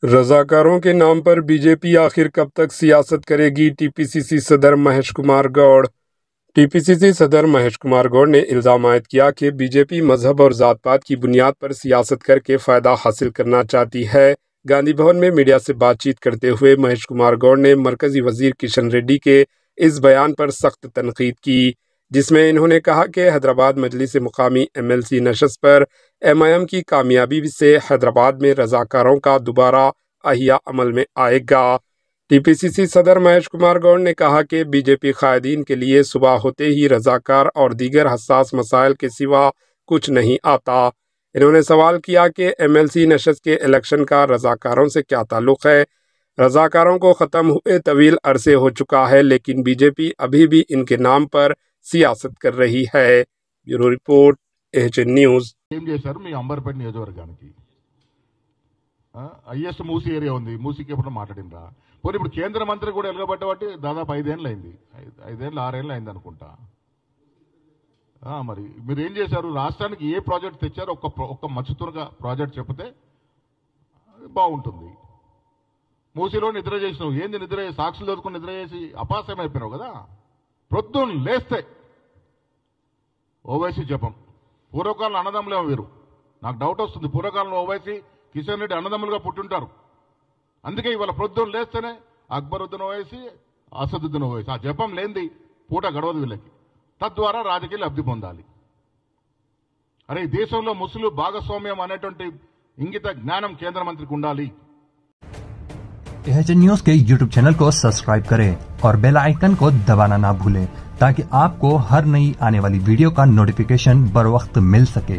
रजाकारों के नाम पर बीजेपी आखिर कब तक सियासत करेगी? टीपीसीसी सदर महेश कुमार गौड़। टीपीसीसी सदर महेश कुमार गौड़ ने इल्ज़ाम आयद किया कि बीजेपी मजहब और ज़ात पात की बुनियाद पर सियासत करके फ़ायदा हासिल करना चाहती है। गांधी भवन में मीडिया से बातचीत करते हुए महेश कुमार गौड़ ने मरकजी वजीर किशन रेड्डी के इस बयान पर सख्त तनकीद की, जिसमें इन्होंने कहा कि हैदराबाद मजलिस मुकामी MLC नशस्त पर MIM की कामयाबी से हैदराबाद में रजाकारों का दोबारा अहिया अमल में आएगा। टीपीसीसी सदर महेश कुमार गौड़ ने कहा कि बीजेपी कायदीन के लिए सुबह होते ही रजाकार और दीगर हसास मसाइल के सिवा कुछ नहीं आता। इन्होंने सवाल किया कि MLC नशस्त के इलेक्शन का रजाकारों से क्या ताल्लुक़ है? रजाकारों को ख़त्म हुए तवील अरसे हो चुका है, लेकिन बीजेपी अभी भी इनके नाम पर సియాసత్ कर रही है। Bureau report AHN news. ఏం చేశారు మీ అంబర్పేట నియోజకవర్గానికి? హైయెస్ట్ మూసీ ఏరియా ఉంది, మూసీకి ఎప్పుడు మాట్లాడినరా? పోనీ ఇప్పుడు కేంద్ర మంత్రి కూడా ఎలగబట్టి దాదాపు 5 ఏళ్ళు అయింది, 5 ఏళ్ళు 6 ఏళ్ళు అయింది అనుకుంటా. మరి మీరు ఏం చేశారు? రాష్ట్రానికి ఏ ప్రాజెక్ట్ తెచ్చారో ఒక్క మచ్చుతునగా ప్రాజెక్ట్ చెప్తే బాగుంటుంది. మూసీలో నిద్ర చేసినావు, ఏంది నిద్ర? సాక్షులు చదువుకుని నిద్ర చేసి అపాసం అయిపోయినావు కదా. ప్రొద్దున లేస్తే ఓవైసీ జపం. పూర్వకాలంలో అన్నదమ్ములేమో వీరు. నాకు డౌట్ వస్తుంది, పూర్వకాలంలో ఓవైసీ కిషన్ రెడ్డి అన్నదమ్ములుగా పుట్టుంటారు. అందుకే ఇవాళ ప్రొద్దున లేస్తేనే అక్బరుద్దీన్ ఓవైసీ, అసదుద్దీన్ ఓవైసీ. ఆ జపం లేనిది పూట గడవదు వీళ్ళకి. తద్వారా రాజకీయ లబ్ధి పొందాలి. అరే ఈ దేశంలో ముస్లిం భాగస్వామ్యం అనేటువంటి ఇంగిత జ్ఞానం కేంద్ర మంత్రికి ఉండాలి. AHN न्यूज के YouTube चैनल को सब्सक्राइब करें और बेल आइकन को दबाना ना भूलें ताकि आपको हर नई आने वाली वीडियो का नोटिफिकेशन बर वक्त मिल सके।